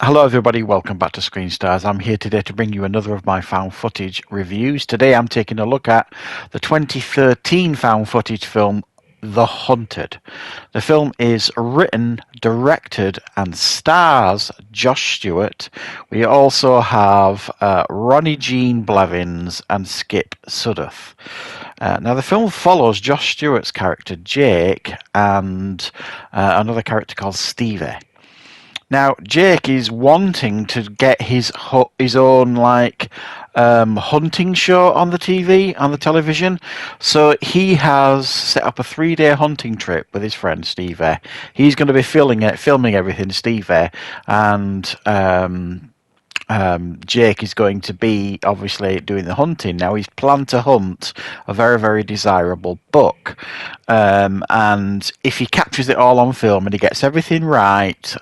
Hello everybody, welcome back to Screenstars. I'm here today to bring you another of my found footage reviews. Today I'm taking a look at the 2013 found footage film The Hunted. The film is written, directed and stars Josh Stewart. We also have Ronnie Jean Blevins and Skip Sudduth. Now the film follows Josh Stewart's character Jake and another character called Stevie. Now, Jake is wanting to get his own hunting show on the TV, on the television. So he has set up a 3-day hunting trip with his friend Stevie. He's going to be filming everything, Stevie, and Jake is going to be obviously doing the hunting. Now he's planned to hunt a very, very desirable buck, and if he captures it all on film and he gets everything right,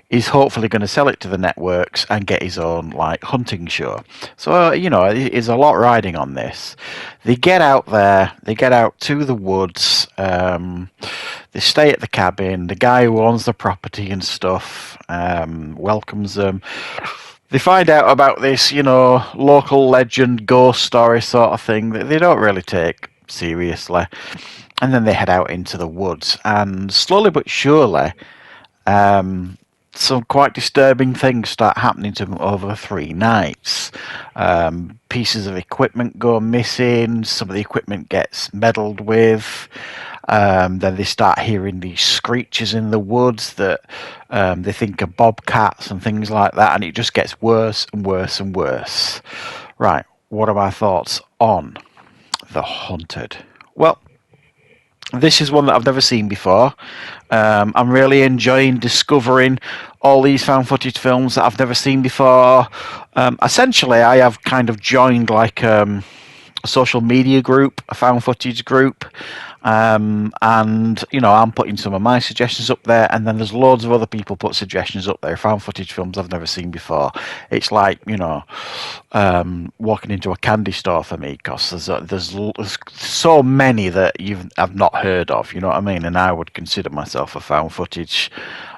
he's hopefully going to sell it to the networks and get his own hunting show. So there's a lot riding on this. They get out there, they get out to the woods. They stay at the cabin. The guy who owns the property and stuff welcomes them. They find out about this, local legend, ghost story sort of thing that they don't really take seriously. And then they head out into the woods. And slowly but surely, some quite disturbing things start happening to them over 3 nights. Pieces of equipment go missing. Some of the equipment gets meddled with. Then they start hearing these screeches in the woods that they think are bobcats and things like that, and it just gets worse and worse and worse. Right, what are my thoughts on The Hunted? Well, this is one that I've never seen before. I'm really enjoying discovering all these found footage films that I've never seen before. Essentially, I have kind of joined a social media group, a found footage group, and I'm putting some of my suggestions up there, and then there's loads of other people put suggestions up there, found footage films I've never seen before. It's like walking into a candy store for me, because there's so many that I've not heard of, you know what I mean? And I would consider myself a found footage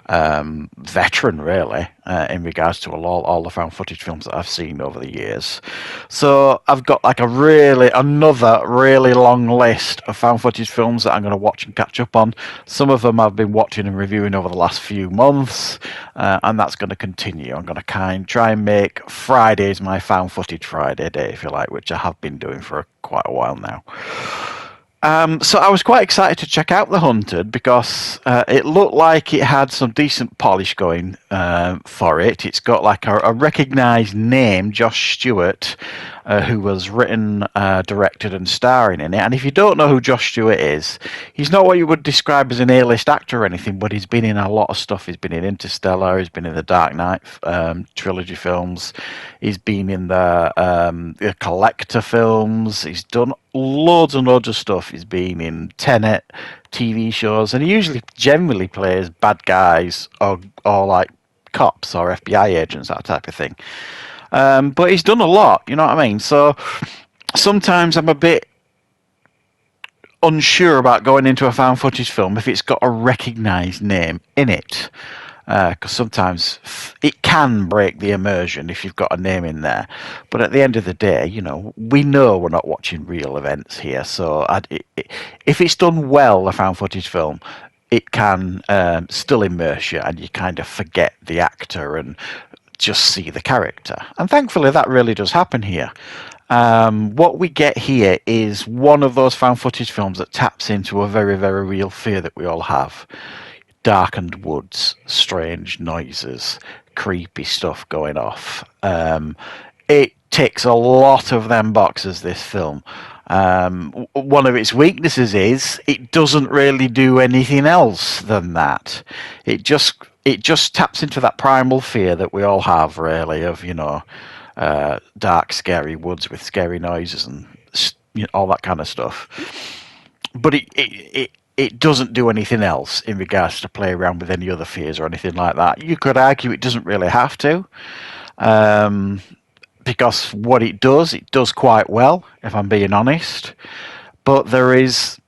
veteran, really, in regards to all the found footage films that I've seen over the years. So I've got another really long list of found footage films that I'm going to watch and catch up on. Some of them I've been watching and reviewing over the last few months, and that's going to continue. I'm going to try and make Fridays my found footage Friday day, if you like, which I have been doing for quite a while now. So I was quite excited to check out The Hunted because it looked like it had some decent polish going for it. It's got a recognised name, Josh Stewart, who was written, directed and starring in it. And if you don't know who Josh Stewart is, he's not what you would describe as an A-list actor or anything, but he's been in a lot of stuff. He's been in Interstellar, he's been in the Dark Knight trilogy films, he's been in the Collector films, he's done loads and loads of stuff. He's been in Tenet TV shows, and he generally plays bad guys or like cops or FBI agents, that type of thing. But he's done a lot, you know what I mean? So sometimes I'm a bit unsure about going into a found footage film if it's got a recognised name in it. Because sometimes it can break the immersion if you've got a name in there. But at the end of the day, we know we're not watching real events here. So if it's done well, a found footage film, it can still immerse you, and you kind of forget the actor and just see the character. And thankfully, that really does happen here. What we get here is one of those found footage films that taps into a very, very real fear that we all have. Darkened woods, strange noises, creepy stuff going off. It ticks a lot of them boxes, this film. One of its weaknesses is it doesn't really do anything else than that. It just taps into that primal fear that we all have, really, of dark, scary woods with scary noises and all that kind of stuff. But it doesn't do anything else in regards to play around with any other fears or anything like that. You could argue it doesn't really have to, because what it does quite well, if I'm being honest. But there is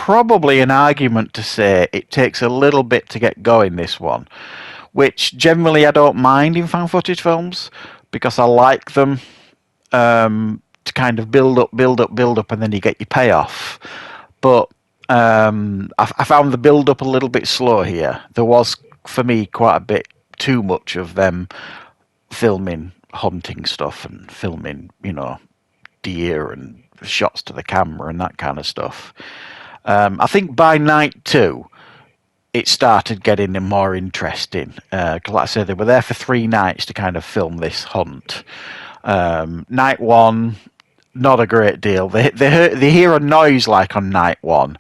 probably an argument to say it takes a little bit to get going, this one, which generally I don't mind in found footage films because I like them to kind of build up, build up, build up, and then you get your payoff. But I found the build up a little bit slow here. There was, for me, quite a bit too much of them filming hunting stuff and filming, deer and shots to the camera and that kind of stuff. I think by night 2, it started getting more interesting. Like I said, they were there for 3 nights to kind of film this hunt. Night 1, not a great deal. They hear a noise like on night 1,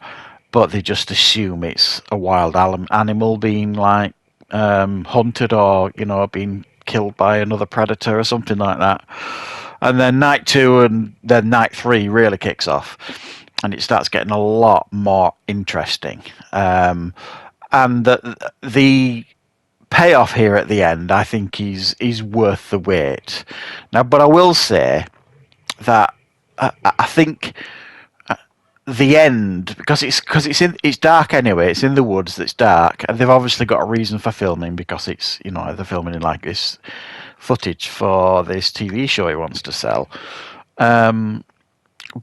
but they just assume it's a wild animal being like hunted or being killed by another predator or something like that. And then night 2 and then night 3 really kicks off, and it starts getting a lot more interesting. And the payoff here at the end, I think, is worth the wait. Now, but I will say that I think the end, because it's dark anyway. It's in the woods. It's dark, and they've obviously got a reason for filming because it's they're filming in like this footage for this TV show he wants to sell.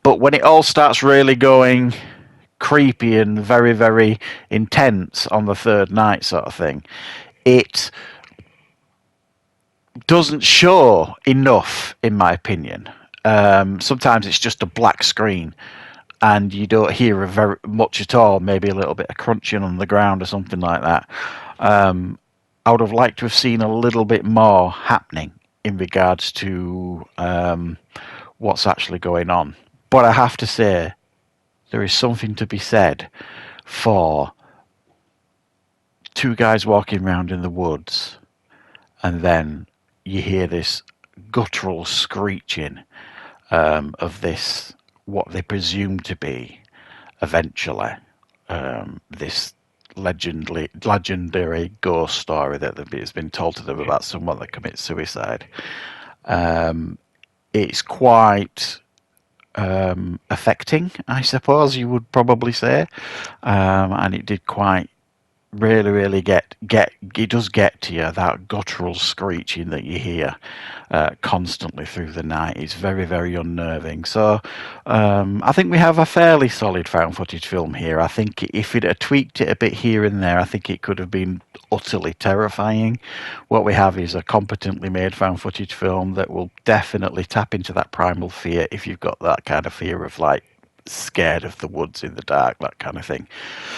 But when it all starts really going creepy and very, very intense on the 3rd night, sort of thing, it doesn't show enough, in my opinion. Sometimes it's just a black screen and you don't hear very much at all, maybe a little bit of crunching on the ground or something like that. I would have liked to have seen a little bit more happening in regards to what's actually going on. But I have to say, there is something to be said for 2 guys walking around in the woods, and then you hear this guttural screeching of this, what they presume to be, eventually, this legendary ghost story that has been told to them about someone that commits suicide. It's quite affecting, I suppose you would probably say, and it did quite really get it does get to you, that guttural screeching that you hear constantly through the night. It's very, very unnerving. So I think we have a fairly solid found footage film here. I think if it had tweaked it a bit here and there, I think it could have been utterly terrifying. What we have is a competently made found footage film that will definitely tap into that primal fear if you've got that kind of fear of like scared of the woods in the dark, that kind of thing.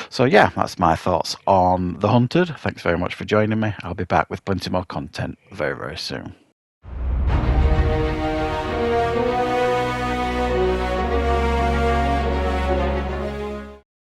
So yeah, that's my thoughts on The Hunted. Thanks very much for joining me. I'll be back with plenty more content very, very soon.